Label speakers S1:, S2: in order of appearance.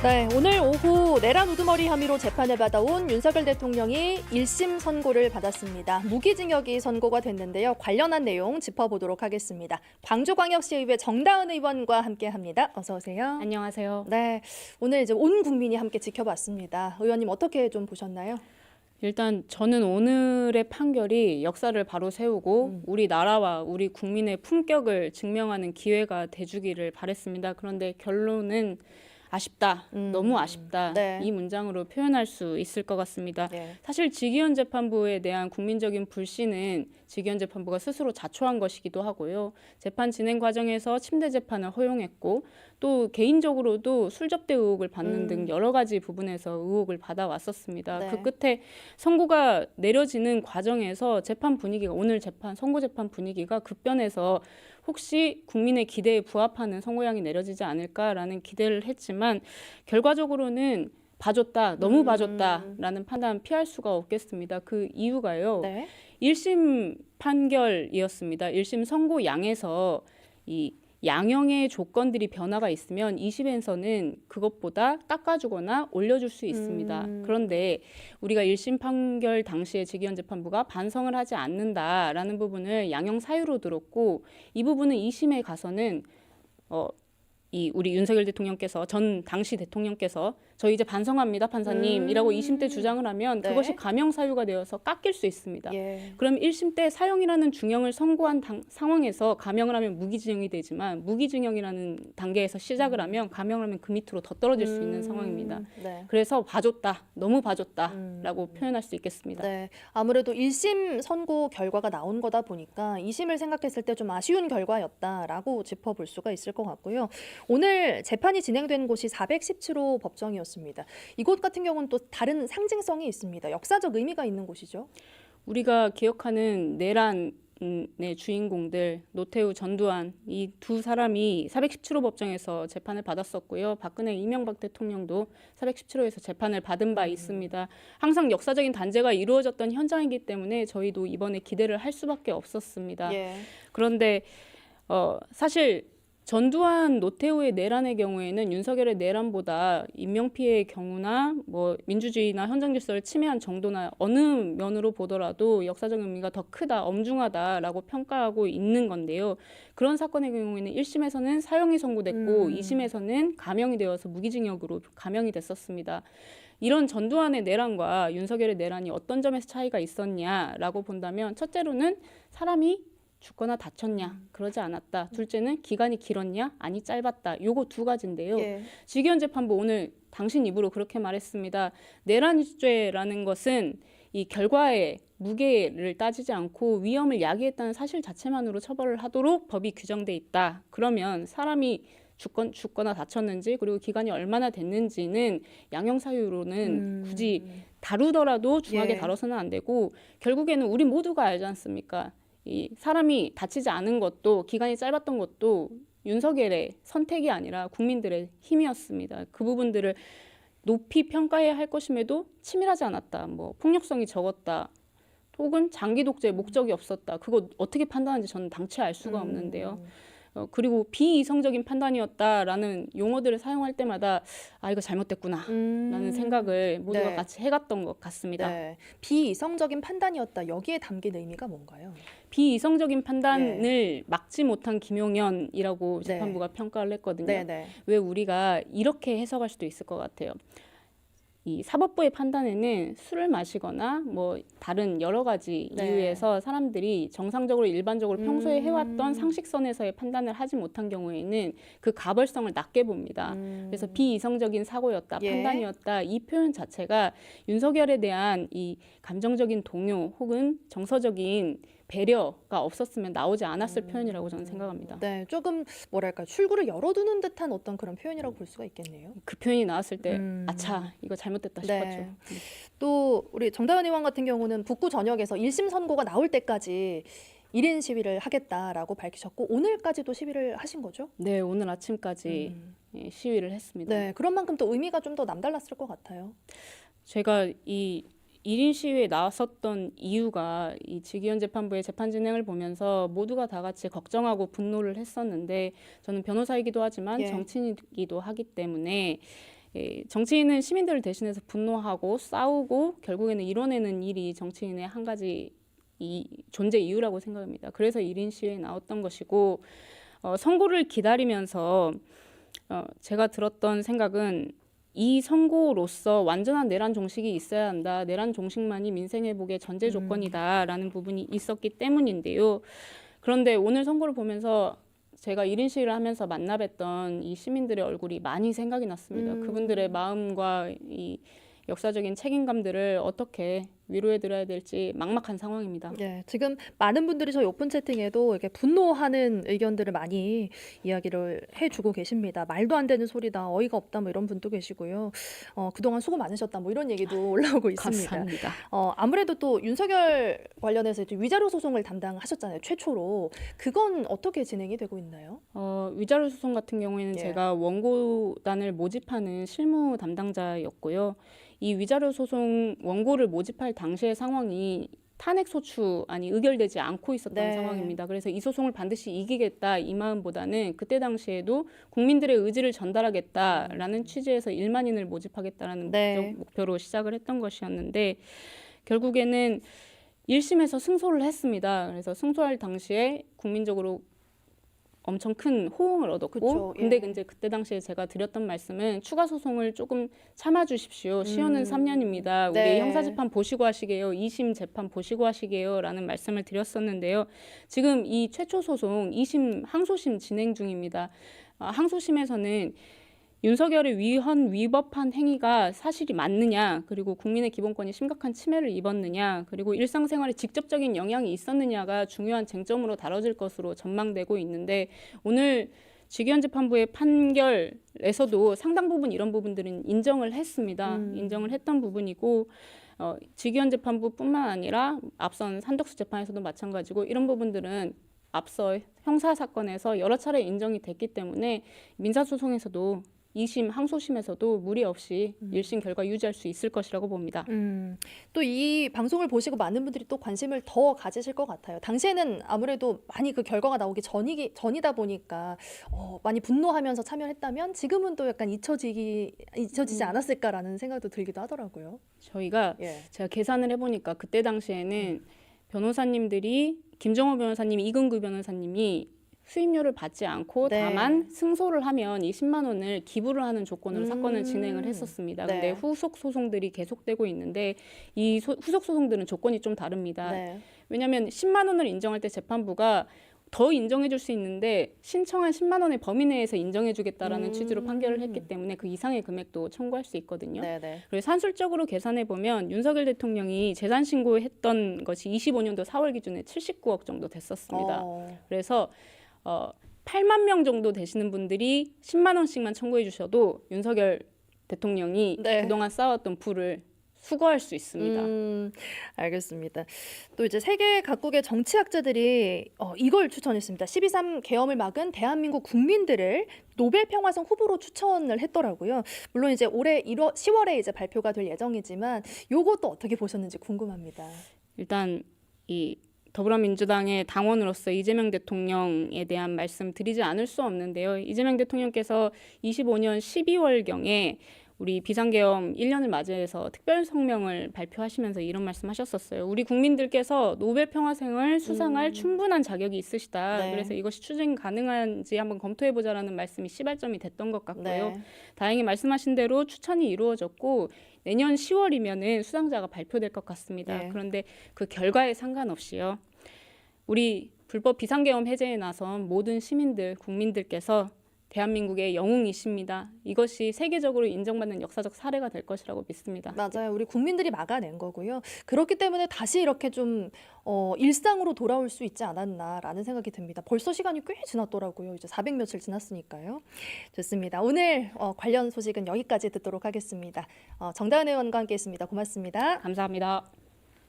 S1: 네, 오늘 오후 내란 우두머리 혐의로 재판을 받아온 윤석열 대통령이 1심 선고를 받았습니다. 무기징역이 선고가 됐는데요. 관련한 내용 짚어보도록 하겠습니다. 광주광역시의회 정다은 의원과 함께합니다. 어서 오세요.
S2: 안녕하세요.
S1: 네, 오늘 이제 온 국민이 함께 지켜봤습니다. 의원님 어떻게 좀 보셨나요?
S2: 일단 저는 오늘의 판결이 역사를 바로 세우고 우리 나라와 우리 국민의 품격을 증명하는 기회가 돼주기를 바랬습니다. 그런데 결론은 아쉽다, 너무 아쉽다,
S1: 네.
S2: 이 문장으로 표현할 수 있을 것 같습니다.
S1: 네.
S2: 사실 직위원 재판부에 대한 국민적인 불신은 직위원 재판부가 스스로 자초한 것이기도 하고요. 재판 진행 과정에서 침대 재판을 허용했고 또 개인적으로도 술접대 의혹을 받는 등 여러 가지 부분에서 의혹을 받아왔었습니다.
S1: 네.
S2: 그 끝에 선고가 내려지는 과정에서 재판 분위기가 오늘 선고 재판 분위기가 급변해서 혹시 국민의 기대에 부합하는 선고형이 내려지지 않을까라는 기대를 했지만 결과적으로는 봐줬다, 너무 봐줬다라는 판단 피할 수가 없겠습니다. 그 이유가요.
S1: 네.
S2: 1심 판결이었습니다. 1심 선고양에서 이 양형의 조건들이 변화가 있으면 2심에서는 그것보다 깎아주거나 올려줄 수 있습니다. 그런데 우리가 1심 판결 당시에 직위원 재판부가 반성을 하지 않는다라는 부분을 양형 사유로 들었고 이 부분은 2심에 가서는 우리 윤석열 대통령께서 당시 대통령께서 저 이제 반성합니다 판사님이라고 2심 때 주장을 하면
S1: 네.
S2: 그것이 감형 사유가 되어서 깎일 수 있습니다.
S1: 예.
S2: 그럼 1심 때 사형이라는 중형을 선고한 상황에서 감형을 하면 무기징역이 되지만 무기징역이라는 단계에서 시작을 하면 감형을 하면 그 밑으로 더 떨어질 수 있는 상황입니다.
S1: 네.
S2: 그래서 봐줬다, 너무 봐줬다라고 표현할 수 있겠습니다.
S1: 네, 아무래도 1심 선고 결과가 나온 거다 보니까 2심을 생각했을 때 좀 아쉬운 결과였다라고 짚어볼 수가 있을 것 같고요. 오늘 재판이 진행된 곳이 417호 법정이었습니다. 이곳 같은 경우는 또 다른 상징성이 있습니다. 역사적 의미가 있는 곳이죠.
S2: 우리가 기억하는 내란의 주인공들 노태우, 전두환 이 두 사람이 417호 법정에서 재판을 받았었고요. 박근혜, 이명박 대통령도 417호에서 재판을 받은 바 있습니다. 항상 역사적인 단죄가 이루어졌던 현장이기 때문에 저희도 이번에 기대를 할 수밖에 없었습니다.
S1: 예.
S2: 그런데 사실 전두환, 노태우의 내란의 경우에는 윤석열의 내란보다 인명피해의 경우나 뭐 민주주의나 현장 질서를 침해한 정도나 어느 면으로 보더라도 역사적 의미가 더 크다, 엄중하다라고 평가하고 있는 건데요. 그런 사건의 경우에는 1심에서는 사형이 선고됐고 2심에서는 감형이 되어서 무기징역으로 감형이 됐었습니다. 이런 전두환의 내란과 윤석열의 내란이 어떤 점에서 차이가 있었냐라고 본다면 첫째로는 사람이 죽거나 다쳤냐? 그러지 않았다. 둘째는 기간이 길었냐? 아니 짧았다. 요거 두 가지인데요.
S1: 예.
S2: 직위원 재판부 오늘 당신 입으로 그렇게 말했습니다. 내란죄라는 것은 이 결과의 무게를 따지지 않고 위험을 야기했다는 사실 자체만으로 처벌을 하도록 법이 규정돼 있다. 그러면 사람이 죽거나 다쳤는지 그리고 기간이 얼마나 됐는지는 양형 사유로는 굳이 다루더라도 중하게
S1: 예.
S2: 다뤄서는 안 되고 결국에는 우리 모두가 알지 않습니까? 이 사람이 다치지 않은 것도 기간이 짧았던 것도 윤석열의 선택이 아니라 국민들의 힘이었습니다. 그 부분들을 높이 평가해야 할 것임에도 치밀하지 않았다. 뭐 폭력성이 적었다. 혹은 장기 독재의 목적이 없었다. 그거 어떻게 판단하는지 저는 당최 알 수가 없는데요. 그리고 비이성적인 판단이었다라는 용어들을 사용할 때마다 아 이거 잘못됐구나라는 생각을 모두가
S1: 네.
S2: 같이 해갔던 것 같습니다.
S1: 네. 비이성적인 판단이었다. 여기에 담긴 의미가 뭔가요?
S2: 비이성적인 판단을 막지 못한 김용현이라고
S1: 네.
S2: 재판부가 평가를 했거든요.
S1: 네.
S2: 왜 우리가 이렇게 해석할 수도 있을 것 같아요. 이 사법부의 판단에는 술을 마시거나 뭐 다른 여러 가지
S1: 네.
S2: 이유에서 사람들이 정상적으로 일반적으로 평소에 해왔던 상식선에서의 판단을 하지 못한 경우에는 그 가벌성을 낮게 봅니다. 그래서 비이성적인 사고였다,
S1: 예.
S2: 판단이었다 이 표현 자체가 윤석열에 대한 이 감정적인 동요 혹은 정서적인 배려가 없었으면 나오지 않았을 표현이라고 저는 생각합니다.
S1: 네, 조금 뭐랄까 출구를 열어두는 듯한 어떤 그런 표현이라고 볼 수가 있겠네요.
S2: 그 표현이 나왔을 때 아차 이거 잘못됐다 싶었죠.
S1: 네. 또 우리 정다은 의원 같은 경우는 북구 전역에서 1심 선고가 나올 때까지 1인 시위를 하겠다라고 밝히셨고 오늘까지도 시위를 하신 거죠?
S2: 네, 오늘 아침까지 시위를 했습니다.
S1: 네, 그런 만큼 또 의미가 좀 더 남달랐을 것 같아요.
S2: 제가 이 1인 시위에 나섰던 이유가 이 직위원 재판부의 재판 진행을 보면서 모두가 다 같이 걱정하고 분노를 했었는데 저는 변호사이기도 하지만
S1: 예.
S2: 정치인이기도 하기 때문에 정치인은 시민들을 대신해서 분노하고 싸우고 결국에는 이뤄내는 일이 정치인의 한 가지 존재 이유라고 생각합니다. 그래서 1인 시위에 나왔던 것이고 선고를 기다리면서 제가 들었던 생각은 이 선고로서 완전한 내란 종식이 있어야 한다. 내란 종식만이 민생 회복의 전제 조건이다라는 부분이 있었기 때문인데요. 그런데 오늘 선고를 보면서 제가 1인 시위를 하면서 만나뵀던 이 시민들의 얼굴이 많이 생각이 났습니다. 그분들의 마음과 이 역사적인 책임감들을 어떻게 위로해드려야 될지 막막한 상황입니다.
S1: 예, 지금 많은 분들이 저희 오픈 채팅에도 이렇게 분노하는 의견들을 많이 이야기를 해주고 계십니다. 말도 안 되는 소리다, 어이가 없다, 뭐 이런 분도 계시고요. 그동안 수고 많으셨다, 뭐 이런 얘기도 올라오고 있습니다.
S2: 감사합니다.
S1: 아무래도 또 윤석열 관련해서 이제 위자료 소송을 담당하셨잖아요, 최초로. 그건 어떻게 진행이 되고 있나요?
S2: 위자료 소송 같은 경우에는
S1: 예.
S2: 제가 원고단을 모집하는 실무 담당자였고요. 이 위자료 소송 원고를 모집할 당시의 상황이 탄핵 소추안이 의결되지 않고 있었던
S1: 네.
S2: 상황입니다. 그래서 이 소송을 반드시 이기겠다 이 마음보다는 그때 당시에도 국민들의 의지를 전달하겠다라는 취지에서 1만인을 모집하겠다라는
S1: 네.
S2: 목표로 시작을 했던 것이었는데 결국에는 1심에서 승소를 했습니다. 그래서 승소할 당시에 국민적으로 엄청 큰 호응을 얻었고
S1: 그쵸,
S2: 근데
S1: 예.
S2: 이제 그때 당시에 제가 드렸던 말씀은 추가 소송을 조금 참아 주십시오. 시효는 3년입니다. 우리
S1: 네.
S2: 형사재판 보시고 하시게요. 2심 재판 보시고 하시게요. 라는 말씀을 드렸었는데요. 지금 이 최초 소송 2심 항소심 진행 중입니다. 항소심에서는 윤석열의 위법한 행위가 사실이 맞느냐, 그리고 국민의 기본권이 심각한 침해를 입었느냐, 그리고 일상생활에 직접적인 영향이 있었느냐가 중요한 쟁점으로 다뤄질 것으로 전망되고 있는데 오늘 지기현 재판부의 판결에서도 상당 부분 이런 부분들은 인정을 했습니다. 인정을 했던 부분이고 지기현 재판부뿐만 아니라 앞선 산덕수 재판에서도 마찬가지고 이런 부분들은 앞서 형사 사건에서 여러 차례 인정이 됐기 때문에 민사소송에서도 2심 항소심에서도 무리 없이 1심 결과 유지할 수 있을 것이라고 봅니다.
S1: 또 이 방송을 보시고 많은 분들이 또 관심을 더 가지실 것 같아요. 당시에는 아무래도 많이 그 결과가 나오기 전이다 보니까 많이 분노하면서 참여했다면 지금은 또 약간 잊혀지지 않았을까라는 생각도 들기도 하더라고요.
S2: 저희가
S1: 예.
S2: 제가 계산을 해보니까 그때 당시에는 변호사님들이 김정호 변호사님이 이근구 변호사님이 수임료를 받지 않고
S1: 네.
S2: 다만 승소를 하면 이 10만 원을 기부를 하는 조건으로 사건을 진행을 했었습니다.
S1: 네.
S2: 근데 후속 소송들이 계속되고 있는데 이 후속 소송들은 조건이 좀 다릅니다.
S1: 네.
S2: 왜냐하면 10만 원을 인정할 때 재판부가 더 인정해 줄 수 있는데 신청한 10만 원의 범위 내에서 인정해 주겠다라는 취지로 판결을 했기 때문에 그 이상의 금액도 청구할 수 있거든요.
S1: 네.
S2: 그리고 산술적으로 계산해 보면 윤석열 대통령이 재산 신고했던 것이 25년도 4월 기준에 79억 정도 됐었습니다. 그래서 8만 명 정도 되시는 분들이 10만 원씩만 청구해 주셔도 윤석열 대통령이
S1: 네.
S2: 그동안 쌓았던 부를 수거할 수 있습니다.
S1: 알겠습니다. 또 이제 세계 각국의 정치학자들이 이걸 추천했습니다. 12.3 계엄을 막은 대한민국 국민들을 노벨 평화상 후보로 추천을 했더라고요. 물론 이제 올해 10월에 이제 발표가 될 예정이지만 요것도 어떻게 보셨는지 궁금합니다.
S2: 일단 이 더불어민주당의 당원으로서 이재명 대통령에 대한 말씀 드리지 않을 수 없는데요. 이재명 대통령께서 25년 12월경에 우리 비상계엄 1년을 맞이해서 특별 성명을 발표하시면서 이런 말씀하셨었어요. 우리 국민들께서 노벨 평화상을 수상할 충분한 자격이 있으시다.
S1: 네.
S2: 그래서 이것이 추진 가능한지 한번 검토해보자라는 말씀이 시발점이 됐던 것 같고요.
S1: 네.
S2: 다행히 말씀하신 대로 추천이 이루어졌고 내년 10월이면은 수상자가 발표될 것 같습니다.
S1: 네.
S2: 그런데 그 결과에 상관없이요. 우리 불법 비상계엄 해제에 나선 모든 시민들, 국민들께서 대한민국의 영웅이십니다. 이것이 세계적으로 인정받는 역사적 사례가 될 것이라고 믿습니다.
S1: 맞아요. 우리 국민들이 막아낸 거고요. 그렇기 때문에 다시 이렇게 좀 일상으로 돌아올 수 있지 않았나라는 생각이 듭니다. 벌써 시간이 꽤 지났더라고요. 이제 400 며칠 지났으니까요. 좋습니다. 오늘 관련 소식은 여기까지 듣도록 하겠습니다. 정다은 의원과 함께했습니다. 고맙습니다.
S2: 감사합니다.